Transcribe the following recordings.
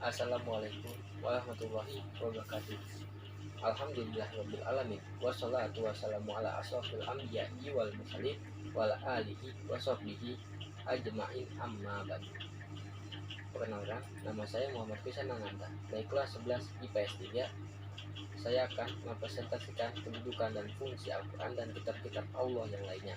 Assalamualaikum warahmatullahi wabarakatuh. Alhamdulillahirabbil alamin. Wassalatu wassalamu ala asrofil anbiya'i wal mursalin wa ala alihi wa sahbihi ajma'in amma ba'du. Perkenalkan, nama saya Muhammad Fisan Ananta dari kelas 11 IPS 3. Saya akan mempresentasikan kedudukan dan fungsi Al-Quran dan kitab-kitab Allah yang lainnya.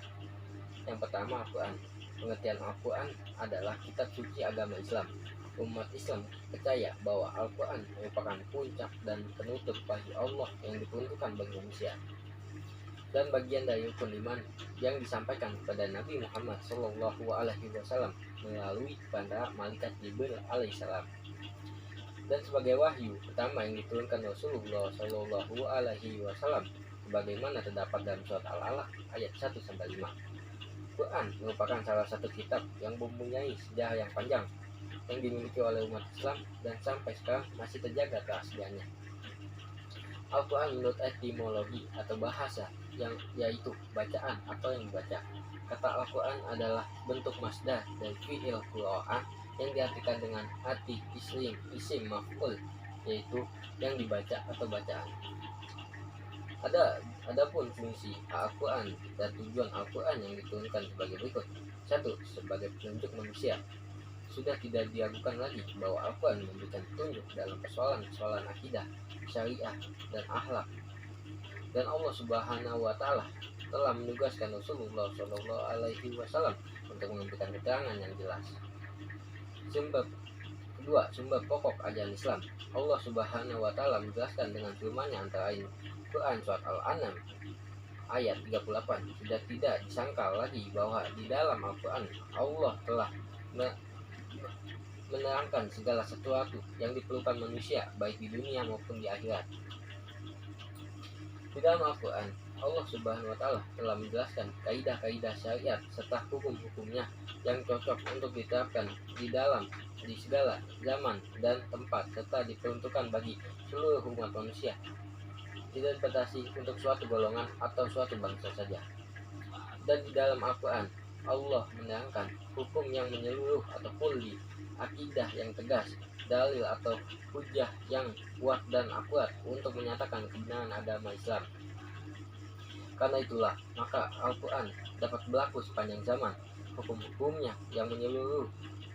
Yang pertama, Al-Quran. Pengertian Al-Quran adalah kitab suci agama Islam. Umat Islam percaya bahwa Al-Quran merupakan puncak dan penutup wahyu Allah yang diperuntukkan bagi manusia, dan bagian dari rukun iman yang disampaikan kepada Nabi Muhammad SAW melalui para malaikat Jibril alaihissalam, dan sebagai wahyu pertama yang diturunkan Rasulullah SAW, sebagaimana terdapat dalam surat Al-Alaq ayat 1-5. Quran merupakan salah satu kitab yang mempunyai sejarah yang panjang yang dimiliki oleh umat Islam dan sampai sekarang masih terjaga keasliannya. Al-Quran menurut etimologi atau bahasa yang yaitu bacaan atau yang dibaca. Kata Al-Quran adalah bentuk masdar dari fi'il Qur'an yang diartikan dengan arti isim maf'ul, yaitu yang dibaca atau bacaan. Adapun fungsi Al-Quran dan tujuan Al-Quran yang diturunkan sebagai berikut. 1. Sebagai petunjuk manusia. Sudah tidak diragukan lagi bahwa Al-Quran memberikan petunjuk dalam persoalan-persoalan akidah, syariah, dan akhlak. Dan Allah Subhanahu wa Ta'ala telah menugaskan Rasulullah SAW untuk memberikan keterangan yang jelas. Sumber pokok ajaran Islam. Allah Subhanahu wa Ta'ala menjelaskan dengan firman-Nya antara lain Quran surat Al-An'am ayat 38. Sudah tidak disangkal lagi bahwa di dalam Al-Quran Allah telah menerangkan segala sesuatu yang diperlukan manusia baik di dunia maupun di akhirat. Di dalam Al-Quran, Allah Subhanahu wa Ta'ala telah menjelaskan kaidah-kaidah syariat serta hukum-hukumnya yang cocok untuk diterapkan di segala zaman dan tempat, serta diperuntukkan bagi seluruh umat manusia, tidak dibatasi untuk suatu golongan atau suatu bangsa saja. Dan di dalam Al-Quran, Allah menerangkan hukum yang menyeluruh atau kulli, akidah yang tegas, dalil atau hujah yang kuat dan akurat untuk menyatakan kebenaran agama Islam. Karena itulah, maka Al-Quran dapat berlaku sepanjang zaman. Hukum-hukumnya yang menyeluruh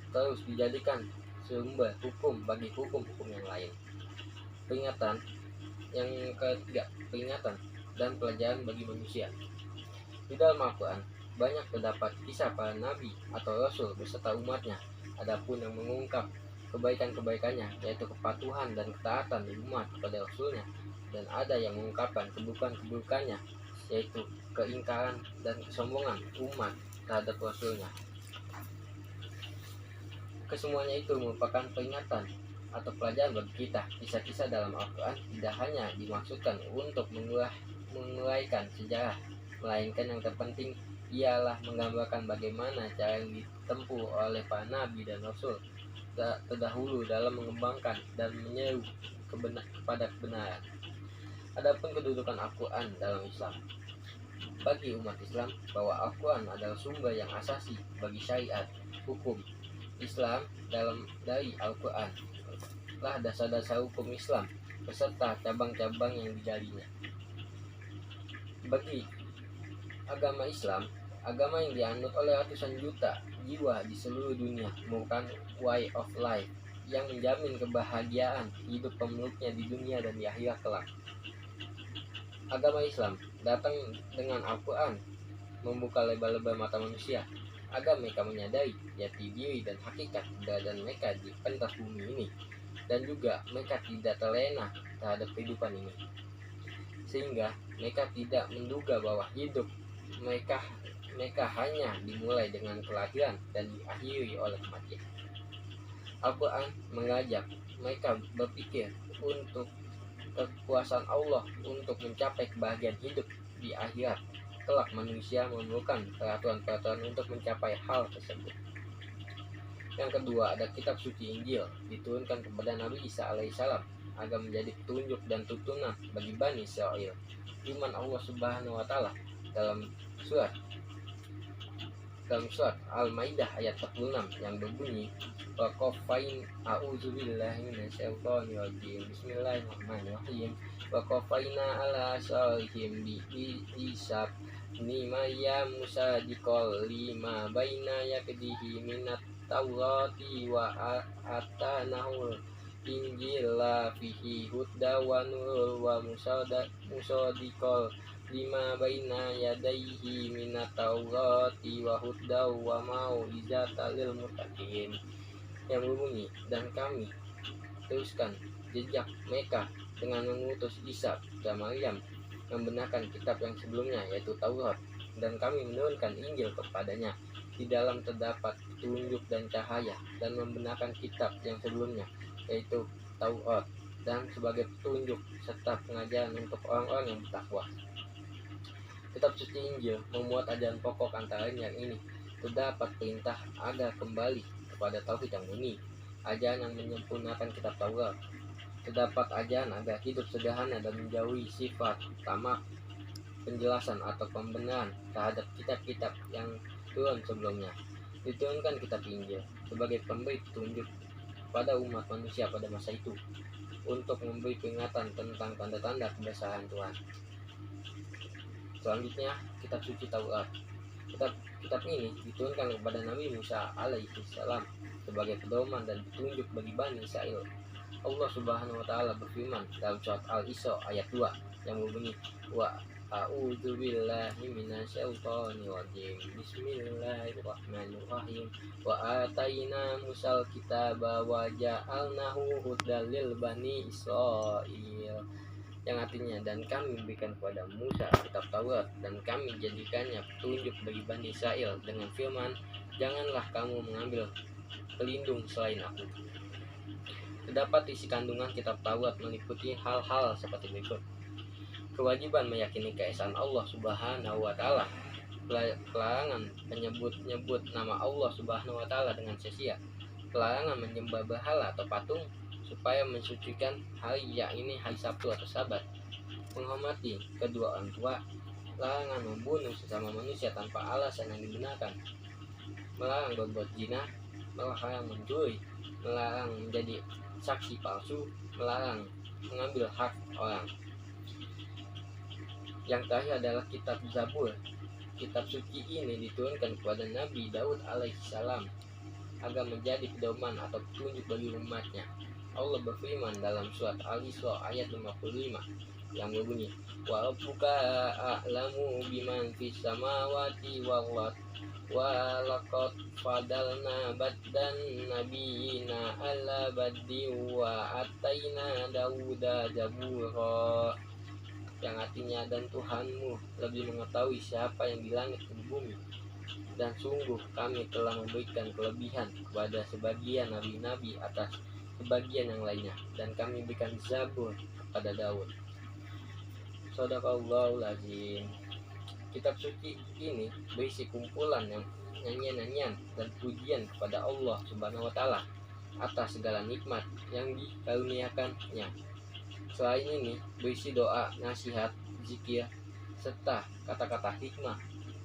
terus dijadikan sumber hukum bagi hukum-hukum yang lain. Peringatan yang ketiga, peringatan dan pelajaran bagi manusia. Di dalam Al-Quran banyak terdapat kisah para nabi atau rasul beserta umatnya. Adapun yang mengungkap kebaikan-kebaikannya, yaitu kepatuhan dan ketaatan umat kepada rasulnya, dan ada yang mengungkapkan keburukan-keburukannya, yaitu keingkaran dan kesombongan umat terhadap rasulnya. Kesemuanya itu merupakan peringatan atau pelajaran bagi kita. Kisah-kisah dalam Al-Quran tidak hanya dimaksudkan untuk menguraikan sejarah, melainkan yang terpenting ialah menggambarkan bagaimana cara yang ditempuh oleh para nabi dan rasul terdahulu dalam mengembangkan dan menyeru kepada kebenaran. Adapun kedudukan Al-Quran dalam Islam. Bagi umat Islam, bahwa Al-Quran adalah sumber yang asasi bagi syariat, hukum Islam. Dari Al-Quran lah dasar-dasar hukum Islam beserta cabang-cabang yang digalinya. Bagi agama Islam, agama yang dianut oleh ratusan juta jiwa di seluruh dunia, merupakan way of life yang menjamin kebahagiaan hidup pemeluknya di dunia dan di akhirat kelak. Agama Islam datang dengan Al-Quran membuka lebar-lebar mata manusia agar mereka menyadari jati diri dan hakikat keberadaan mereka di pentas bumi ini, dan juga mereka tidak terlena terhadap kehidupan ini, sehingga mereka tidak menduga bahwa hidup mereka hanya dimulai dengan kelahiran dan diakhiri oleh kematian. Al-Quran mengajak mereka berpikir untuk kekuasaan Allah untuk mencapai kebahagiaan hidup di akhirat kelak. Manusia memerlukan peraturan-peraturan untuk mencapai hal tersebut. Yang kedua, ada kitab suci Injil, diturunkan kepada Nabi Isa alaihissalam agar menjadi petunjuk dan tuntunan bagi Bani Israel. Firman Allah Subhanahu wa Ta'ala dalam surat Al-Maidah ayat 46 yang berbunyi, wa qafain a'udzubillahi minasyaitonir rajim. Bismillahirrahmanirrahim. Wa qafaina ala salihim bi isab ni Maryam musaddiqal lima baina yakdihi minat Taurati wa atanahul Injila fihi hudda wa nur wa musaddiqal lima baina yadayhi minat Taurati wa hudda wa mau'izatan lil muttaqin. Yang berbunyi, dan kami teruskan jejak mereka dengan mengutus Isa dan Maryam membenarkan kitab yang sebelumnya, yaitu Taurat, dan kami menurunkan Injil kepadanya. Di dalam terdapat petunjuk dan cahaya, dan membenarkan kitab yang sebelumnya, yaitu Taurat, dan sebagai petunjuk serta pengajaran untuk orang-orang yang bertakwa. Kitab suci Injil memuat ajaran pokok antara lain yang ini. Terdapat perintah agar kembali kepada tauhid yang murni, ajaran yang menyempurnakan kitab Taurat. Terdapat ajaran agar hidup sederhana dan menjauhi sifat tamak, penjelasan atau pembenaran terhadap kitab-kitab yang turun sebelumnya. Diturunkan kitab Injil sebagai pemberi petunjuk pada umat manusia pada masa itu, untuk memberi peringatan tentang tanda-tanda kebesaran Tuhan. Selanjutnya, kitab suci Taurat. Kitab ini diturunkan kepada Nabi Musa alaihissalam sebagai pedoman dan petunjuk bagi Bani Israel. Allah Subhanahu wa taala berfirman dalam surat Al-Isra ayat 2 yang berbunyi, wa a'udzubillahi minasyaitonir rajim. Bismillahirrahmanirrahim. Wa ataina Musal kitaba wa ja'alnahu hudan lil bani Israil. Yang artinya, dan kami memberikan kepada Musa kitab Taurat, dan kami jadikannya petunjuk bagi Bani Israel dengan firman, janganlah kamu mengambil pelindung selain aku. Terdapat isi kandungan kitab Taurat meliputi hal-hal seperti berikut. Kewajiban meyakini keesaan Allah Subhanahu wa taala, pelarangan menyebut-nyebut nama Allah Subhanahu wa taala dengan sia-sia, pelarangan menyembah berhala atau patung supaya mensucikan hari yakni hari Sabtu atau Sabat, menghormati kedua orang tua, larangan membunuh sesama manusia tanpa alasan yang dibenarkan, melarang berbuat zina, melarang mencuri, melarang menjadi saksi palsu, melarang mengambil hak orang. Yang terakhir adalah kitab Zabur. Kitab suci ini diturunkan kepada Nabi Daud alaihissalam agar menjadi pedoman atau petunjuk bagi umatnya. Allah berfirman dalam surat Al-Isra ayat 55 yang berbunyi, wa rabbuka a'lamu biman fis samawati wal ard wa laqad fadalna baddan nabiyina ala baddi wa ataina Dauda zabura. Yang artinya, dan Tuhanmu lebih mengetahui siapa yang di langit dan di bumi, dan sungguh kami telah memberikan kelebihan kepada sebagian nabi-nabi atas sebagian yang lainnya, dan kami berikan Zabur kepada Daud. Shadaqallahul azim. Kitab suci ini berisi kumpulan yang nyanyian-nyanyian dan pujian kepada Allah Subhanahu wa taala atas segala nikmat yang dikaruniakannya. Selain ini, berisi doa, nasihat, zikir, serta kata-kata hikmah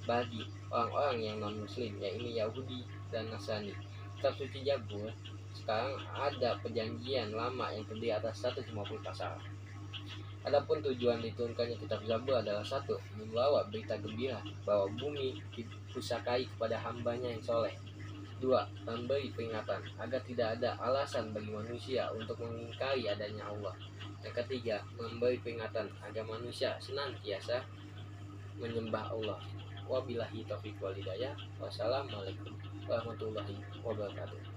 bagi orang-orang yang non-muslim, yaitu Yahudi dan Nasrani. Kitab suci Zabur sekarang ada perjanjian lama yang terdiri atas 150 pasal. Adapun tujuan diturunkannya kitab Zabur adalah 1. Membawa berita gembira bahwa bumi dipusakai kepada hambanya yang soleh. 2. Memberi peringatan agar tidak ada alasan bagi manusia untuk mengingkari adanya Allah. Yang ketiga, memberi peringatan agar manusia senantiasa menyembah Allah. Wabillahi taufiq wal hidayah. Wassalamualaikum warahmatullahi wabarakatuh.